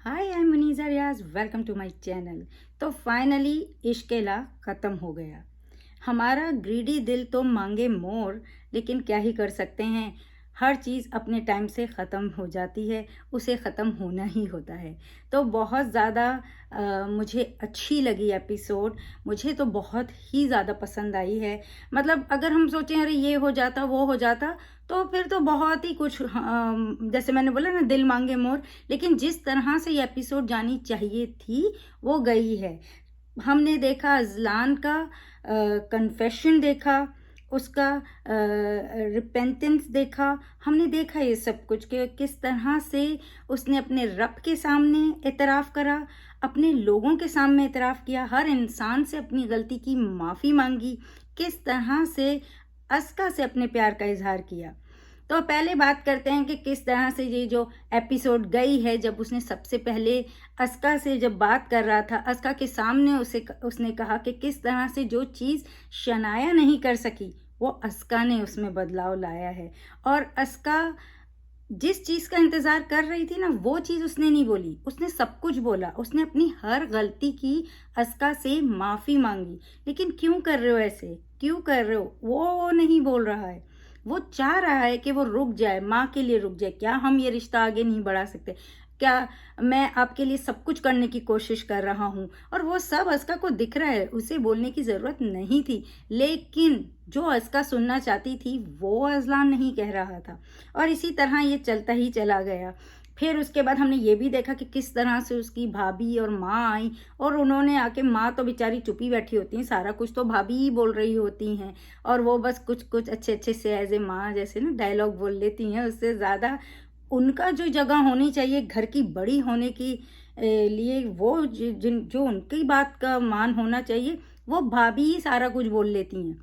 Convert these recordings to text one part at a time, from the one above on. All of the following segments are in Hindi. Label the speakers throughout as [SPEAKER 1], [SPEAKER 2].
[SPEAKER 1] Hi I am Muniza Riyaz, welcome to my channel. तो फाइनली इश्केला ख़त्म हो गया। हमारा ग्रीडी दिल तो मांगे मोर, लेकिन क्या ही कर सकते हैं। हर चीज़ अपने टाइम से ख़त्म हो जाती है, उसे ख़त्म होना ही होता है। तो बहुत ज़्यादा मुझे अच्छी लगी एपिसोड। मुझे तो बहुत ही ज़्यादा पसंद आई है। मतलब अगर हम सोचें अरे ये हो जाता वो हो जाता, तो फिर तो बहुत ही कुछ जैसे मैंने बोला ना, दिल मांगे मोर। लेकिन जिस तरह से ये एपिसोड जानी चाहिए थी वो गई है। हमने देखा अज़लान का कन्फेशन देखा, उसका रिपेंटेंस देखा। हमने देखा ये सब कुछ कि किस तरह से उसने अपने रब के सामने एतराफ़ करा, अपने लोगों के सामने एतराफ़ किया, हर इंसान से अपनी गलती की माफ़ी मांगी, किस तरह से अस्का से अपने प्यार का इजहार किया। तो पहले बात करते हैं कि किस तरह से ये जो एपिसोड गई है, जब उसने सबसे पहले अस्का से जब बात कर रहा था, अस्का के सामने उसने कहा कि किस तरह से जो चीज़ शनाया नहीं कर सकी, वो अस्का ने उसमें बदलाव लाया है। और अस्का जिस चीज़ का इंतज़ार कर रही थी ना, वो चीज़ उसने नहीं बोली, उसने सब कुछ बोला। उसने अपनी हर गलती की अस्का से माफ़ी मांगी। लेकिन क्यों कर रहे हो ऐसे, क्यों कर रहे हो, वो नहीं बोल रहा है। वो चाह रहा है कि वो रुक जाए, माँ के लिए रुक जाए। क्या हम ये रिश्ता आगे नहीं बढ़ा सकते? क्या मैं आपके लिए सब कुछ करने की कोशिश कर रहा हूँ? और वो सब अस्का को दिख रहा है, उसे बोलने की ज़रूरत नहीं थी। लेकिन जो अस्का सुनना चाहती थी वो अज़लान नहीं कह रहा था। और इसी तरह ये चलता ही चला गया। फिर उसके बाद हमने ये भी देखा कि किस तरह से उसकी भाभी और माँ आई, और उन्होंने आके, माँ तो बेचारी चुपी बैठी होती हैं, सारा कुछ तो भाभी ही बोल रही होती हैं, और वो बस कुछ कुछ अच्छे अच्छे से एज ए माँ जैसे ना डायलॉग बोल लेती हैं। उससे ज़्यादा उनका जो जगह होनी चाहिए घर की बड़ी होने की लिए, वो जो उनकी बात का मान होना चाहिए, वो भाभी ही सारा कुछ बोल लेती हैं।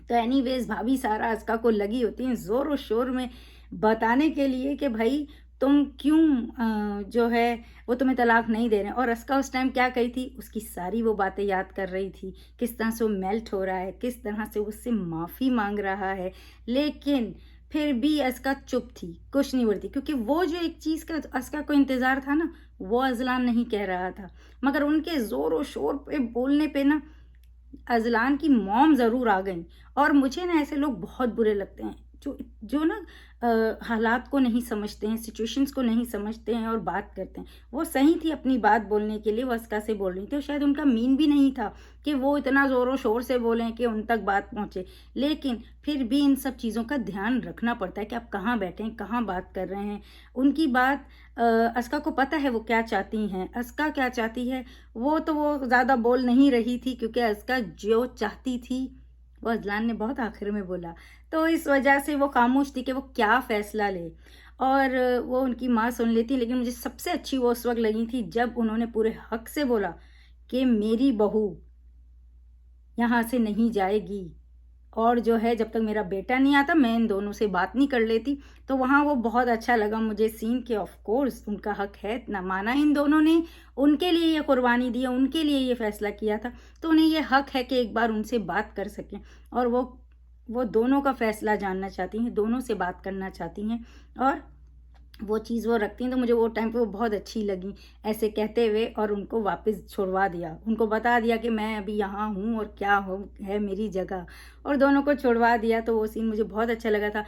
[SPEAKER 1] तो एनीवेज भाभी सारा अस्का को लगी होती हैं ज़ोर और शोर में बताने के लिए कि भाई तुम क्यों जो है वो तुम्हें तलाक नहीं दे रहे हैं। और अस्का उस टाइम क्या कही थी, उसकी सारी वो बातें याद कर रही थी, किस तरह से वो मेल्ट हो रहा है, किस तरह से उससे माफ़ी मांग रहा है। लेकिन फिर भी अस्का चुप थी, कुछ नहीं बोलती, क्योंकि वो जो एक चीज़ का अस्का को इंतज़ार था ना, वो अज़लान नहीं कह रहा था। मगर उनके ज़ोर और शोर पे बोलने पे ना अज़लान की मॉम ज़रूर आ गईं। और मुझे ना ऐसे लोग बहुत बुरे लगते हैं, जो जो ना हालात को नहीं समझते हैं, सिचुएशंस को नहीं समझते हैं और बात करते हैं। वो सही थी अपनी बात बोलने के लिए, वो अस्का से बोल रही थी, और शायद उनका मीन भी नहीं था कि वो इतना ज़ोरों शोर से बोलें कि उन तक बात पहुँचे। लेकिन फिर भी इन सब चीज़ों का ध्यान रखना पड़ता है कि आप कहाँ बैठे हैं, कहाँ बात कर रहे हैं। उनकी बात अस्का को पता है वो क्या चाहती हैं, अस्का क्या चाहती है। वो तो वो ज़्यादा बोल नहीं रही थी, क्योंकि अस्का जो चाहती थी वो अज़लान ने बहुत आखिर में बोला। तो इस वजह से वो खामोश थी कि वो क्या फ़ैसला ले। और वो उनकी माँ सुन लेती। लेकिन मुझे सबसे अच्छी वो उस वक़्त लगी थी जब उन्होंने पूरे हक़ से बोला कि मेरी बहू यहाँ से नहीं जाएगी, और जो है जब तक मेरा बेटा नहीं आता मैं इन दोनों से बात नहीं कर लेती। तो वहाँ वो बहुत अच्छा लगा मुझे सीन कि ऑफ कोर्स उनका हक है, ना माना इन दोनों ने, उनके लिए ये कुर्बानी दी है, उनके लिए ये फैसला किया था, तो उन्हें ये हक है कि एक बार उनसे बात कर सकें। और वो दोनों का फैसला जानना चाहती हैं, दोनों से बात करना चाहती हैं, और वो चीज़ वो रखती हैं। तो मुझे वो टाइम पे वो बहुत अच्छी लगी, ऐसे कहते हुए, और उनको वापस छुड़वा दिया, उनको बता दिया कि मैं अभी यहाँ हूँ और क्या हो है मेरी जगह, और दोनों को छुड़वा दिया। तो वो सीन मुझे बहुत अच्छा लगा था।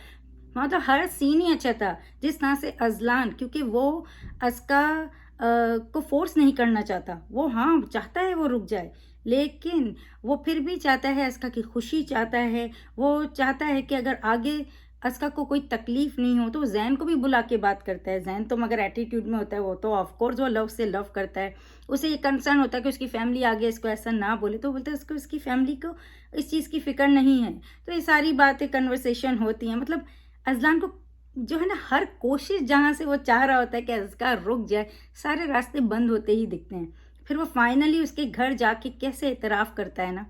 [SPEAKER 1] मतलब हर सीन ही अच्छा था। जिस तरह से अज़लान, क्योंकि वो अस्का को फ़ोर्स नहीं करना चाहता, वो हाँ चाहता है वो रुक जाए, लेकिन वो फिर भी चाहता है अस्का की खुशी चाहता है। वो चाहता है कि अगर आगे अस्का को कोई तकलीफ़ नहीं हो, तो वो ज़ैन को भी बुला के बात करता है। ज़ैन तो मगर एटीट्यूड में होता है, वो तो ऑफ़ कोर्स वो लव से लव करता है। उसे ये कंसर्न होता है कि उसकी फ़ैमिली आगे इसको ऐसा ना बोले, तो बोलता है उसको, उसकी फ़ैमिली को इस चीज़ की फ़िक्र नहीं है। तो ये सारी बातें कन्वर्सेशन होती हैं। मतलब अज़लान को जो है ना, हर कोशिश जहाँ से वो चाह रहा होता है कि अस्का रुक जाए, सारे रास्ते बंद होते ही दिखते हैं। फिर वो फाइनली उसके घर जाके कैसे इतराफ़ करता है ना,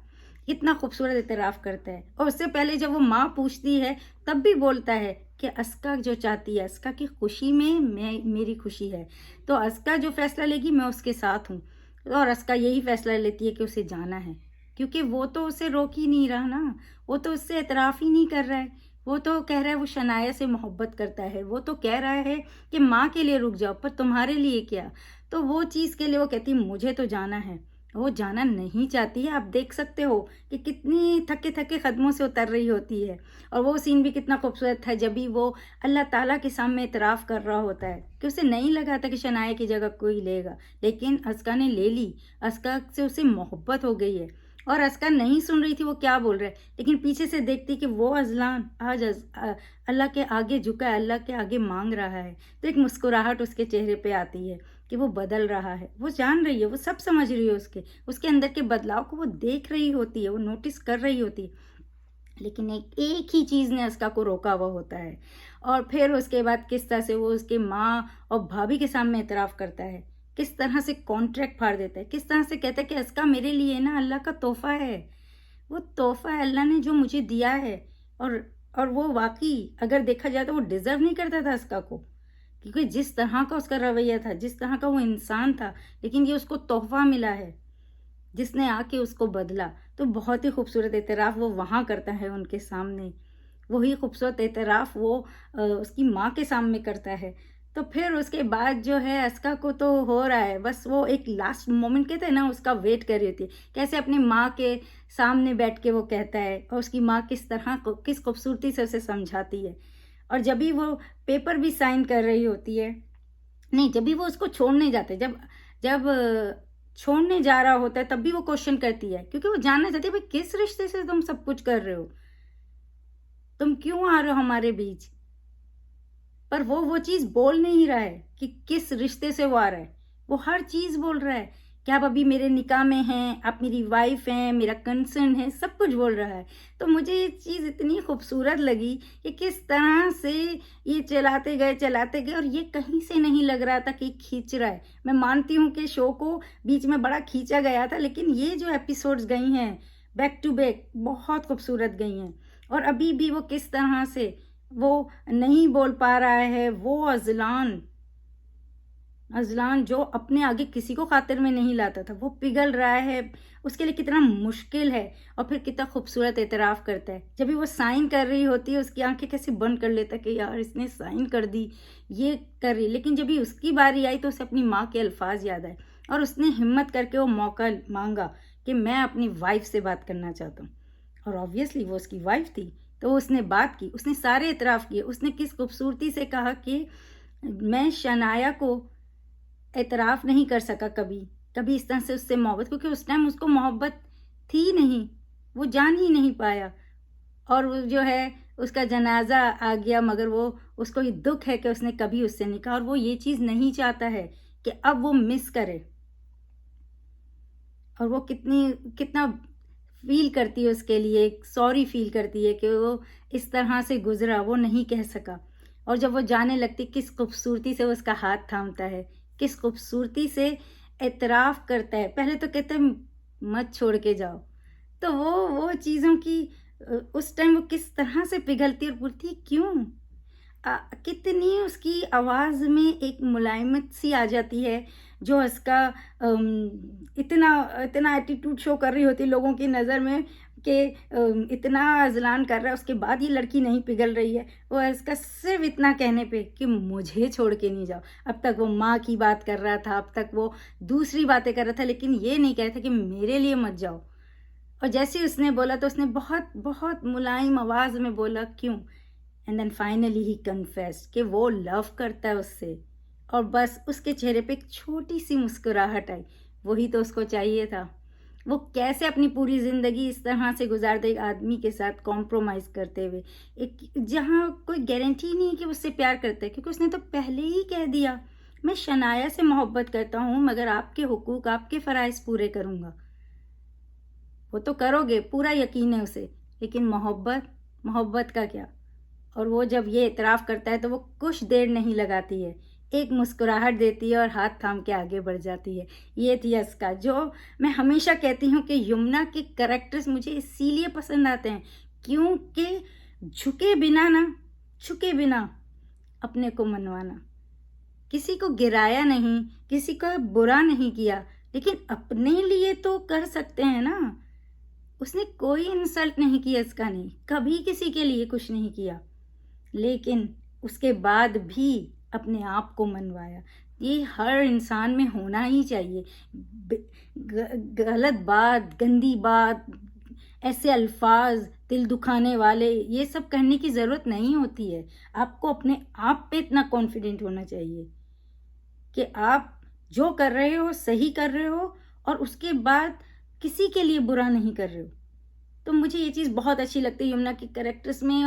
[SPEAKER 1] कितना खूबसूरत इतराफ़ करता है। और उससे पहले जब वो माँ पूछती है, तब भी बोलता है कि अस्का जो चाहती है, अस्का की खुशी में मेरी खुशी है। तो अस्का जो फ़ैसला लेगी मैं उसके साथ हूँ। और अस्का यही फ़ैसला लेती है कि उसे जाना है, क्योंकि वो तो उसे रोक ही नहीं रहा ना, वो तो उससे एतराफ़ ही नहीं कर रहा है। वो तो कह रहा है वो शनाया से मोहब्बत करता है, वो तो कह रहा है कि माँ के लिए रुक जाओ, पर तुम्हारे लिए क्या? तो वो चीज़ के लिए वो कहती मुझे तो जाना है। वो जाना नहीं चाहती है। आप देख सकते हो कि कितनी थके-थके कदमों से उतर रही होती है। और वो सीन भी कितना खूबसूरत था जब भी वो अल्लाह ताला के सामने इतराफ़ कर रहा होता है कि उसे नहीं लगा था कि शनाया की जगह कोई लेगा, लेकिन अस्का ने ले ली। अस्का से उसे मोहब्बत हो गई है और अस्का नहीं सुन रही थी वो क्या बोल रहा है, लेकिन पीछे से देखती कि वो अज़लान आज अल्लाह के आगे झुका है, अल्लाह के आगे माँग रहा है। तो एक मुस्कुराहट उसके चेहरे पे आती है कि वो बदल रहा है। वो जान रही है, वो सब समझ रही है उसके अंदर के बदलाव को वो देख रही होती है, वो नोटिस कर रही होती है। लेकिन एक ही चीज़ ने अस्का को रोका हुआ होता है। और फिर उसके बाद किस तरह से वो उसके माँ और भाभी के सामने इतराफ़ करता है, किस तरह से कॉन्ट्रैक्ट फाड़ देता है, किस तरह से कहता है कि अस्का मेरे लिए ना अल्लाह का तोहफ़ा है। वो तोहफ़ा है अल्लाह ने जो मुझे दिया है। और और वो वाक़ई अगर देखा जाए तो वो डिज़र्व नहीं करता था अस्का को, क्योंकि जिस तरह का उसका रवैया था, जिस तरह का वो इंसान था, लेकिन ये उसको तोहफ़ा मिला है, जिसने आके उसको बदला। तो बहुत ही खूबसूरत एतराफ़ वो वहाँ करता है उनके सामने। वही खूबसूरत एतराफ़ वो उसकी माँ के सामने करता है। तो फिर उसके बाद जो है अस्का को तो हो रहा है, बस वो एक लास्ट मोमेंट कहते हैं ना उसका वेट कर रही होती है। कैसे अपनी माँ के सामने बैठ के वो कहता है और उसकी माँ किस तरह को किस खूबसूरती से उसे समझाती है। और जब भी वो पेपर भी साइन कर रही होती है, नहीं जब भी वो उसको छोड़ने जाते हैं, जब जब छोड़ने जा रहा होता है तब भी वो क्वेश्चन करती है, क्योंकि वो जानना चाहती है भाई किस रिश्ते से तुम सब कुछ कर रहे हो? तुम क्यों आ रहे हो हमारे बीच? पर वो चीज़ बोल नहीं रहा है कि किस रिश्ते से वो आ रहा है। वो हर चीज़ बोल रहा है कि आप अभी मेरे निकाह में हैं, आप मेरी वाइफ़ हैं, मेरा कंसर्न है, सब कुछ बोल रहा है। तो मुझे ये चीज़ इतनी खूबसूरत लगी कि किस तरह से ये चलाते गए और ये कहीं से नहीं लग रहा था कि खींच रहा है। मैं मानती हूँ कि शो को बीच में बड़ा खींचा गया था, लेकिन ये जो एपिसोड्स गई हैं, बैक टू बैक बहुत खूबसूरत गई हैं। और अभी भी वो किस तरह से वो नहीं बोल पा रहा है, वो अज़लान जो अपने आगे किसी को खातिर में नहीं लाता था, वो पिघल रहा है, उसके लिए कितना मुश्किल है। और फिर कितना खूबसूरत एतराफ़ करता है। जब भी वो साइन कर रही होती है, उसकी आँखें कैसे बंद कर लेता है कि यार इसने साइन कर दी, ये कर रही। लेकिन जब भी उसकी बारी आई तो उसे अपनी माँ के अल्फ़ाज़ याद आए और उसने हिम्मत करके वो मौका माँगा कि मैं अपनी वाइफ़ से बात करना चाहता हूँ। और ऑब्वियसली वो उसकी वाइफ़ थी, तो उसने बात की, उसने सारे एतराफ़ किए। उसने किस खूबसूरती से कहा कि मैं शनाया को एतराफ़ नहीं कर सका कभी, कभी इस तरह से उससे मोहब्बत, क्योंकि उस टाइम उसको मोहब्बत थी नहीं, वो जान ही नहीं पाया। और वो जो है उसका जनाज़ा आ गया, मगर वो उसको ये दुःख है कि उसने कभी उससे नहीं कहा और वो ये चीज़ नहीं चाहता है कि अब वो मिस करे। और वो कितना फ़ील करती है उसके लिए, सॉरी फ़ील करती है कि वो इस तरह से गुज़रा, वो नहीं कह सका। और जब वो जाने लगती किस खूबसूरती से वो उसका हाथ थामता है, किस खूबसूरती से एतराफ़ करता है। पहले तो कहता है मत छोड़ के जाओ। तो वो चीज़ों की उस टाइम वो किस तरह से पिघलती और बोलती है क्यों? कितनी उसकी आवाज़ में एक मुलायमत सी आ जाती है, जो उसका इतना इतना एटीट्यूड शो कर रही होती है लोगों की नज़र में कि इतना अज़लान कर रहा है, उसके बाद ये लड़की नहीं पिघल रही है। वो इसका सिर्फ़ इतना कहने पे कि मुझे छोड़ के नहीं जाओ। अब तक वो माँ की बात कर रहा था, अब तक वो दूसरी बातें कर रहा था, लेकिन ये नहीं कह रहा था कि मेरे लिए मत जाओ। और जैसे ही उसने बोला तो उसने बहुत बहुत मुलायम आवाज़ में बोला क्यों? And then finally he confessed कि वो लव करता है उससे। और बस उसके चेहरे पे एक छोटी सी मुस्कुराहट आई। वही तो उसको चाहिए था। वो कैसे अपनी पूरी ज़िंदगी इस तरह से गुजार दे एक आदमी के साथ कॉम्प्रोमाइज़ करते हुए, एक जहाँ कोई गारंटी नहीं है कि वो उससे प्यार करता है, क्योंकि उसने तो पहले ही कह दिया मैं शनाया से मोहब्बत करता हूँ, मगर आपके हुकूक आपके फ़राइज़ पूरे करूँगा। वो तो करोगे, पूरा यकीन है उसे, लेकिन मोहब्बत मोहब्बत का क्या? और वो जब ये इतराफ़ करता है तो वो कुछ देर नहीं लगाती है, एक मुस्कुराहट देती है और हाथ थाम के आगे बढ़ जाती है। ये थी अस्का, जो मैं हमेशा कहती हूँ कि यमुना के कैरेक्टर्स मुझे इसीलिए पसंद आते हैं, क्योंकि झुके बिना अपने को मनवाना, किसी को गिराया नहीं, किसी का बुरा नहीं किया, लेकिन अपने लिए तो कर सकते हैं ना। उसने कोई इंसल्ट नहीं किया इसका नहीं, कभी किसी के लिए कुछ नहीं किया, लेकिन उसके बाद भी अपने आप को मनवाया। ये हर इंसान में होना ही चाहिए। गलत बात, गंदी बात, ऐसे अल्फाज दिल दुखाने वाले, ये सब करने की ज़रूरत नहीं होती है। आपको अपने आप पे इतना कॉन्फिडेंट होना चाहिए कि आप जो कर रहे हो सही कर रहे हो और उसके बाद किसी के लिए बुरा नहीं कर रहे हो। तो मुझे ये चीज़ बहुत अच्छी लगती है यमुना के कैरेक्टर्स में।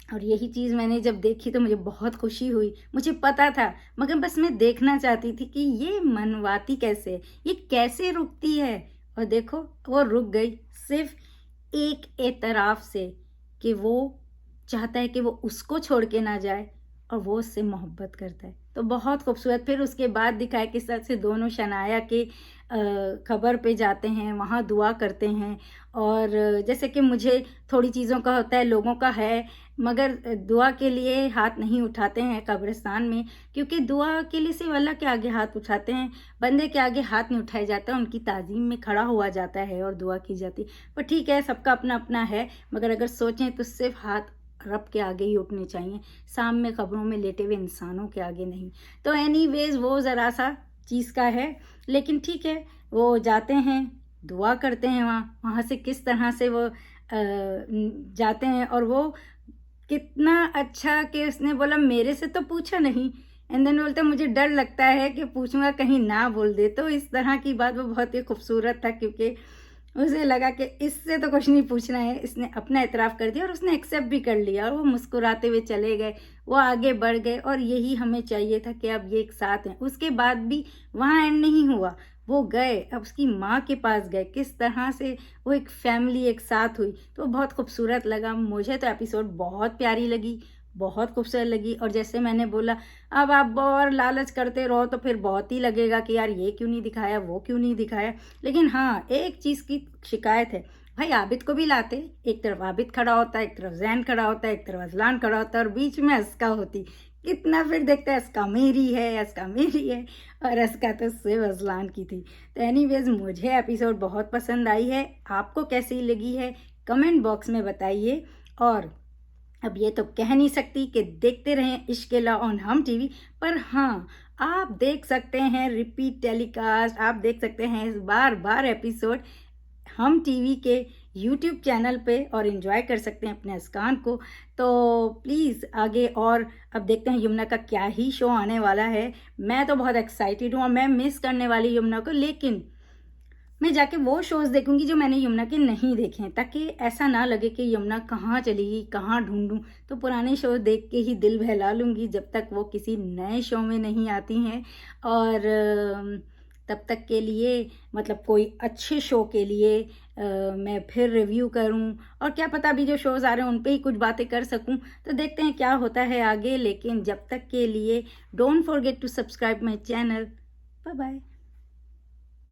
[SPEAKER 1] और यही चीज़ मैंने जब देखी तो मुझे बहुत खुशी हुई। मुझे पता था, मगर बस मैं देखना चाहती थी कि ये मनवाती कैसे है, ये कैसे रुकती है। और देखो वो रुक गई सिर्फ एक एतराफ़ से कि वो चाहता है कि वो उसको छोड़ के ना जाए और वो उससे मोहब्बत करता है। तो बहुत खूबसूरत। फिर उसके बाद दिखाया किस तरह से दोनों शनाया के कब्र पे जाते हैं, वहाँ दुआ करते हैं। और जैसे कि मुझे थोड़ी चीज़ों का होता है, लोगों का है, मगर दुआ के लिए हाथ नहीं उठाते हैं कब्रिस्तान में, क्योंकि दुआ के लिए सिर्फ अल्लाह के आगे हाथ उठाते हैं, बंदे के आगे हाथ नहीं उठाया जाता। उनकी ताज़ीम में खड़ा हुआ जाता है और दुआ की जाती है। पर ठीक है, सबका अपना अपना है, मगर अगर सोचें तो सिर्फ हाथ रब के आगे ही उठने चाहिए, सामने कब्रों में लेटे हुए इंसानों के आगे नहीं। तो एनीवेज वो ज़रा सा चीज़ का है, लेकिन ठीक है, वो जाते हैं, दुआ करते हैं वहाँ से किस तरह से वो जाते हैं। और वो कितना अच्छा कि उसने बोला मेरे से तो पूछा नहीं, एंड देन बोलते मुझे डर लगता है कि पूछूंगा कहीं ना बोल दे। तो इस तरह की बात वो बहुत ही खूबसूरत था, क्योंकि उसे लगा कि इससे तो कुछ नहीं पूछना है, इसने अपना एतराफ़ कर दिया और उसने एक्सेप्ट भी कर लिया और वो मुस्कुराते हुए चले गए, वो आगे बढ़ गए। और यही हमें चाहिए था कि अब ये एक साथ हैं। उसके बाद भी वहाँ एंड नहीं हुआ, वो गए, अब उसकी माँ के पास गए, किस तरह से वो एक फैमिली एक साथ हुई। तो बहुत खूबसूरत लगा मुझे। तो एपिसोड बहुत प्यारी लगी, बहुत खूबसूरत लगी। और जैसे मैंने बोला, अब आप और लालच करते रहो तो फिर बहुत ही लगेगा कि यार ये क्यों नहीं दिखाया, वो क्यों नहीं दिखाया। लेकिन हाँ, एक चीज़ की शिकायत है, भाई आबिद को भी लाते, एक तरफ आबिद खड़ा होता है, एक तरफ जैन खड़ा होता है, एक तरफ अजलान खड़ा होता है और बीच में अस्का होती। कितना फिर देखते हैं अस्का मेरी है, अस्का मेरी है, और अस्का तो सिर्फ अजलान की थी। तो एनीवेज मुझे एपिसोड बहुत पसंद आई है। आपको कैसी लगी है कमेंट बॉक्स में बताइए। और अब ये तो कह नहीं सकती कि देखते रहें इश्क-ए-ला ऑन हम टीवी, पर हाँ, आप देख सकते हैं रिपीट टेलीकास्ट, आप देख सकते हैं बार बार एपिसोड हम टीवी के यूट्यूब चैनल पे और एंजॉय कर सकते हैं अपने अस्कान को। तो प्लीज़ आगे और अब देखते हैं यमुना का क्या ही शो आने वाला है। मैं तो बहुत एक्साइटेड हूँ और मैं मिस करने वाली यमुना को, लेकिन मैं जाके वो शोज़ देखूंगी जो मैंने यमुना के नहीं देखे हैं, ताकि ऐसा ना लगे कि यमुना कहाँ चली गई, कहाँ ढूंढूं। तो पुराने शो देख के ही दिल बहला लूँगी जब तक वो किसी नए शो में नहीं आती हैं। और तब तक के लिए मतलब कोई अच्छे शो के लिए मैं फिर रिव्यू करूं, और क्या पता अभी जो शोज़ आ रहे हैं उन पे ही कुछ बातें कर सकूं। तो देखते हैं क्या होता है आगे। लेकिन जब तक के लिए don't forget to subscribe my channel. Bye bye.